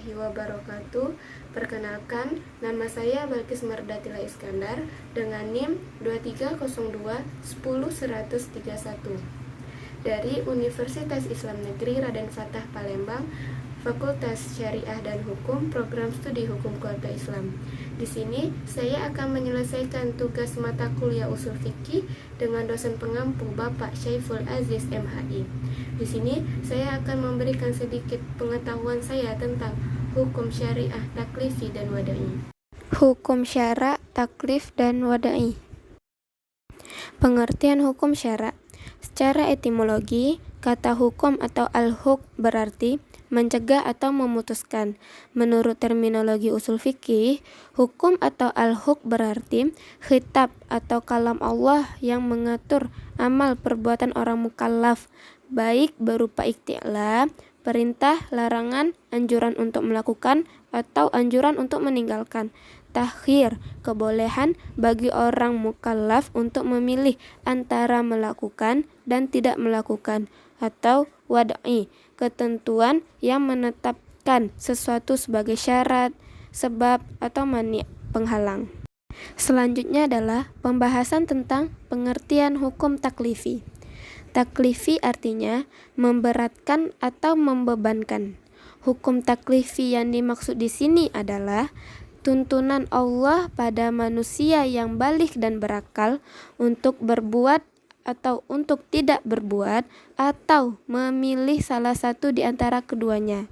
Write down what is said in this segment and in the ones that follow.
warahmatullahi wabarakatuh. Perkenalkan, nama saya Balkis Mardatila Iskandar dengan NIM 2302-10131 dari Universitas Islam Negeri Raden Fatah Palembang, Fakultas Syariah dan Hukum, Program Studi Hukum Keluarga Islam. Di sini saya akan menyelesaikan tugas mata kuliah Usul Fikih dengan dosen pengampu Bapak Syaiful Aziz MHI. Di sini saya akan memberikan sedikit pengetahuan saya tentang hukum syariah, taklifi dan wada'i. Hukum syara, taklif, dan wada'i. Pengertian hukum syara. Secara etimologi, kata hukum atau al-hukm berarti mencegah atau memutuskan. Menurut terminologi usul fikih, hukum atau al-hukm berarti khitab atau kalam Allah yang mengatur amal perbuatan orang mukallaf, baik berupa ikhtiar, perintah, larangan, anjuran untuk melakukan, atau anjuran untuk meninggalkan. Takhir, kebolehan bagi orang mukallaf untuk memilih antara melakukan dan tidak melakukan. Atau wada'i, ketentuan yang menetapkan sesuatu sebagai syarat, sebab, atau mani' penghalang. Selanjutnya adalah pembahasan tentang pengertian hukum taklifi. Taklifi artinya memberatkan atau membebankan. Hukum taklifi yang dimaksud di sini adalah tuntunan Allah pada manusia yang baligh dan berakal untuk berbuat atau untuk tidak berbuat atau memilih salah satu di antara keduanya.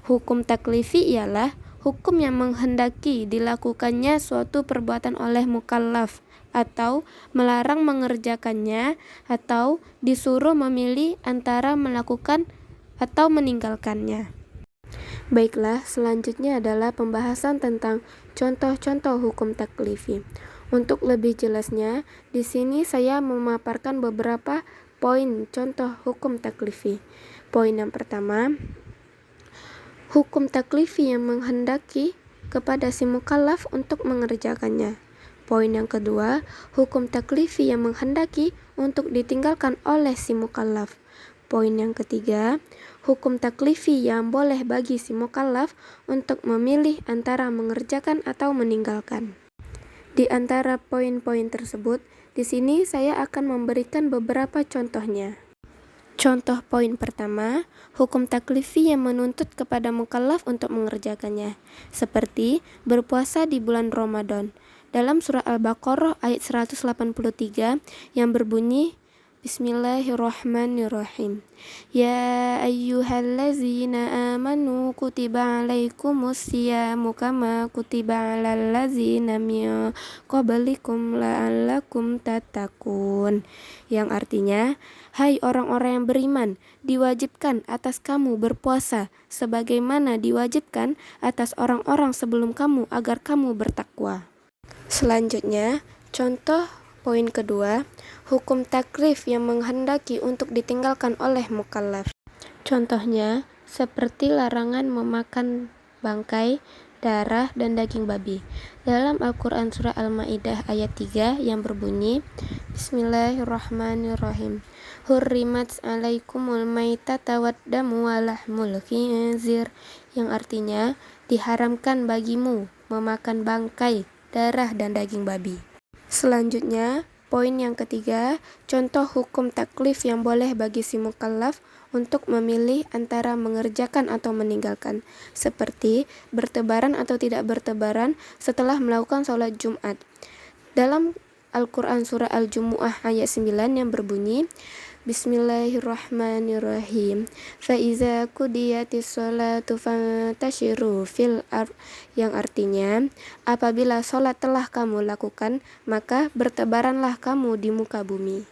Hukum taklifi ialah hukum yang menghendaki dilakukannya suatu perbuatan oleh mukallaf atau melarang mengerjakannya atau disuruh memilih antara melakukan atau meninggalkannya. Baiklah, selanjutnya adalah pembahasan tentang contoh-contoh hukum taklifi. Untuk lebih jelasnya, di sini saya memaparkan beberapa poin contoh hukum taklifi. Poin yang pertama, hukum taklifi yang menghendaki kepada si mukallaf untuk mengerjakannya. Poin yang kedua, hukum taklifi yang menghendaki untuk ditinggalkan oleh si mukallaf. Poin yang ketiga, hukum taklifi yang boleh bagi si mukallaf untuk memilih antara mengerjakan atau meninggalkan. Di antara poin-poin tersebut, di sini saya akan memberikan beberapa contohnya. Contoh poin pertama, hukum taklifi yang menuntut kepada mukallaf untuk mengerjakannya, seperti berpuasa di bulan Ramadan. Dalam surah Al-Baqarah ayat 183 yang berbunyi, Bismillahirrahmanirrahim. Ya ayyuhallazina amanu kutiba alaikumus siyamu kama kutiba alal ladzina min qablikum la'allakum tattaqun. Yang artinya, hai orang-orang yang beriman, diwajibkan atas kamu berpuasa sebagaimana diwajibkan atas orang-orang sebelum kamu agar kamu bertakwa. Selanjutnya, contoh poin kedua, hukum taklif yang menghendaki untuk ditinggalkan oleh mukallaf. Contohnya, seperti larangan memakan bangkai, darah, dan daging babi. Dalam Al-Quran Surah Al-Ma'idah ayat 3 yang berbunyi, Bismillahirrahmanirrahim. Hurrimat alaikumul maitata waddamu walahmul khinzir. Yang artinya, diharamkan bagimu memakan bangkai, darah, dan daging babi. Selanjutnya, poin yang ketiga, contoh hukum taklif yang boleh bagi si mukallaf untuk memilih antara mengerjakan atau meninggalkan, seperti bertebaran atau tidak bertebaran setelah melakukan sholat Jumat. Dalam Al-Quran Surah Al-Jumu'ah ayat 9 yang berbunyi, Bismillahirrahmanirrahim. Faiza qudiyatis sholatu fantashiru fil ardh, yang artinya, apabila sholat telah kamu lakukan, maka bertebaranlah kamu di muka bumi.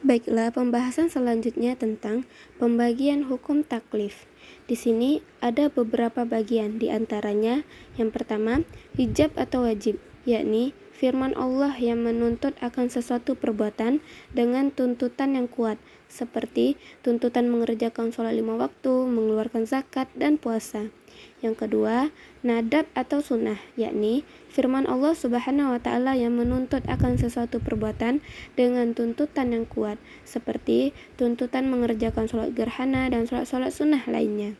Baiklah, pembahasan selanjutnya tentang pembagian hukum taklif. Di sini ada beberapa bagian, di antaranya yang pertama, hijab atau wajib, yakni firman Allah yang menuntut akan sesuatu perbuatan dengan tuntutan yang kuat, seperti tuntutan mengerjakan sholat 5 waktu, mengeluarkan zakat, dan puasa. Yang kedua, nadab atau sunnah, yakni firman Allah Subhanahu wa Ta'ala yang menuntut akan sesuatu perbuatan dengan tuntutan yang kuat, seperti tuntutan mengerjakan sholat gerhana dan sholat-sholat sunnah lainnya.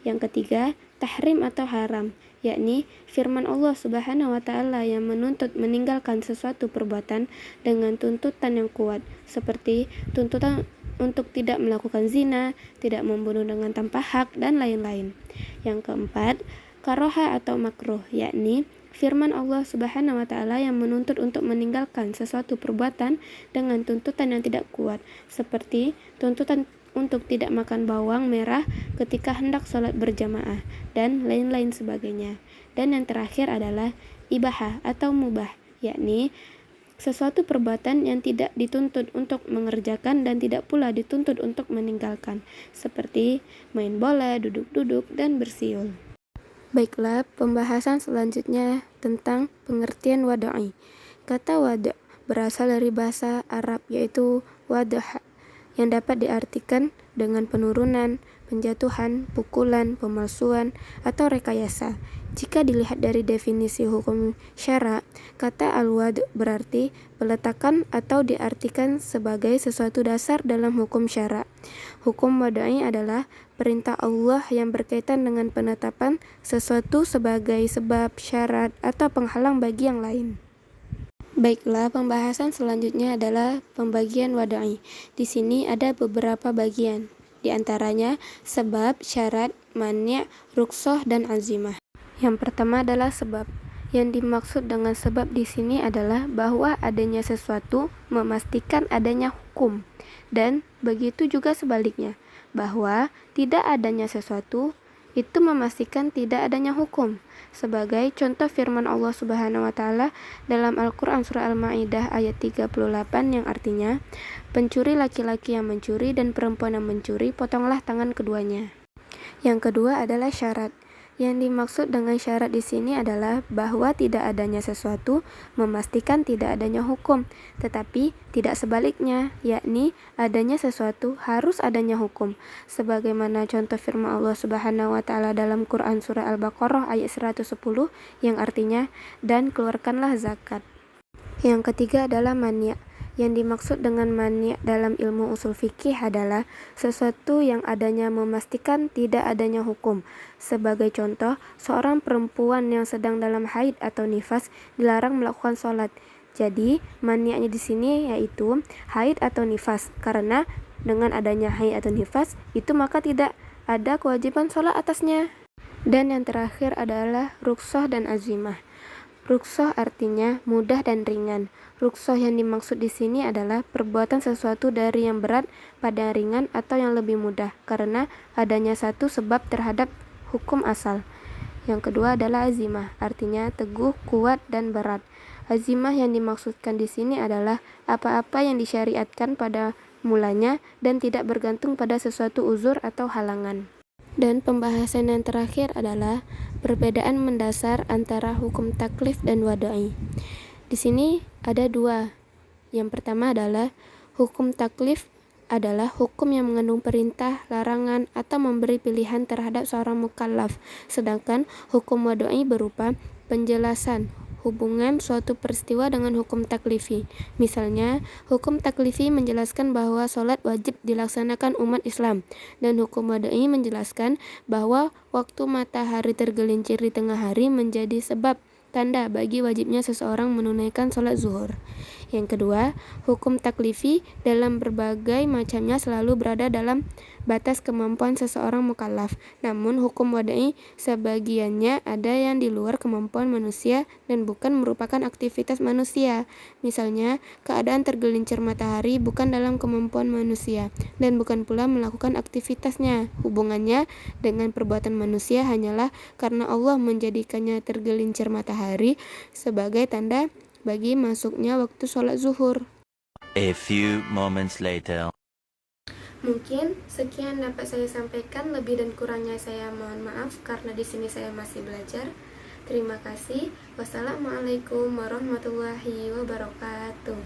Yang ketiga, tahrim atau haram, yakni firman Allah Subhanahu wa taala yang menuntut meninggalkan sesuatu perbuatan dengan tuntutan yang kuat, seperti tuntutan untuk tidak melakukan zina, tidak membunuh dengan tanpa hak, dan lain-lain. Yang keempat, karoha atau makruh, yakni firman Allah Subhanahu wa taala yang menuntut untuk meninggalkan sesuatu perbuatan dengan tuntutan yang tidak kuat, seperti tuntutan untuk tidak makan bawang merah ketika hendak sholat berjamaah, dan lain-lain sebagainya. Dan yang terakhir adalah ibahah atau mubah, yakni sesuatu perbuatan yang tidak dituntut untuk mengerjakan dan tidak pula dituntut untuk meninggalkan, seperti main bola, duduk-duduk, dan bersiul. Baiklah, pembahasan selanjutnya tentang pengertian wada'i. Kata wada' berasal dari bahasa Arab, yaitu wadaha, yang dapat diartikan dengan penurunan, penjatuhan, pukulan, pemalsuan, atau rekayasa. Jika dilihat dari definisi hukum syara, kata al-wad' berarti peletakan atau diartikan sebagai sesuatu dasar dalam hukum syara. Hukum wada'i adalah perintah Allah yang berkaitan dengan penetapan sesuatu sebagai sebab, syarat, atau penghalang bagi yang lain. Baiklah, pembahasan selanjutnya adalah pembagian wada'i. Di sini ada beberapa bagian, di antaranya sebab, syarat, mani', rukhsah, dan azimah. Yang pertama adalah sebab. Yang dimaksud dengan sebab di sini adalah bahwa adanya sesuatu memastikan adanya hukum, dan begitu juga sebaliknya, bahwa tidak adanya sesuatu itu memastikan tidak adanya hukum. Sebagai contoh firman Allah Subhanahu wa taala dalam Al-Qur'an surah Al-Maidah ayat 38 yang artinya, pencuri laki-laki yang mencuri dan perempuan yang mencuri, potonglah tangan keduanya. Yang kedua adalah syarat. Yang dimaksud dengan syarat di sini adalah bahwa tidak adanya sesuatu memastikan tidak adanya hukum, tetapi tidak sebaliknya, yakni adanya sesuatu harus adanya hukum. Sebagaimana contoh firman Allah Subhanahu wa taala dalam Quran surah Al-Baqarah ayat 110 yang artinya, dan keluarkanlah zakat. Yang ketiga adalah mani'. Yang dimaksud dengan mani' dalam ilmu usul fikih adalah sesuatu yang adanya memastikan tidak adanya hukum. Sebagai contoh, seorang perempuan yang sedang dalam haid atau nifas dilarang melakukan sholat. Jadi, mani'nya di sini yaitu haid atau nifas, karena dengan adanya haid atau nifas itu maka tidak ada kewajiban sholat atasnya. Dan yang terakhir adalah rukhsah dan azimah. Rukhsah artinya mudah dan ringan. Rukhsah yang dimaksud di sini adalah perbuatan sesuatu dari yang berat pada ringan atau yang lebih mudah, karena adanya satu sebab terhadap hukum asal. Yang kedua adalah azimah, artinya teguh, kuat, dan berat. Azimah yang dimaksudkan di sini adalah apa-apa yang disyariatkan pada mulanya dan tidak bergantung pada sesuatu uzur atau halangan. Dan pembahasan yang terakhir adalah perbedaan mendasar antara hukum taklif dan wada'i. Di sini ada dua. Yang pertama adalah hukum taklif adalah hukum yang mengandung perintah, larangan, atau memberi pilihan terhadap seorang mukallaf. Sedangkan hukum wada'i berupa penjelasan hubungan suatu peristiwa dengan hukum taklifi. Misalnya, hukum taklifi menjelaskan bahwa sholat wajib dilaksanakan umat Islam, dan hukum wada'i menjelaskan bahwa waktu matahari tergelincir di tengah hari menjadi sebab tanda bagi wajibnya seseorang menunaikan sholat zuhur. Yang kedua, hukum taklifi dalam berbagai macamnya selalu berada dalam batas kemampuan seseorang mukallaf. Namun hukum wada'i sebagiannya ada yang di luar kemampuan manusia dan bukan merupakan aktivitas manusia. Misalnya, keadaan tergelincir matahari bukan dalam kemampuan manusia dan bukan pula melakukan aktivitasnya. Hubungannya dengan perbuatan manusia hanyalah karena Allah menjadikannya tergelincir matahari sebagai tanda bagi masuknya waktu sholat zuhur. A few moments later. Mungkin sekian dapat saya sampaikan, lebih dan kurangnya saya mohon maaf karena di sini saya masih belajar. Terima kasih. Wassalamualaikum warahmatullahi wabarakatuh.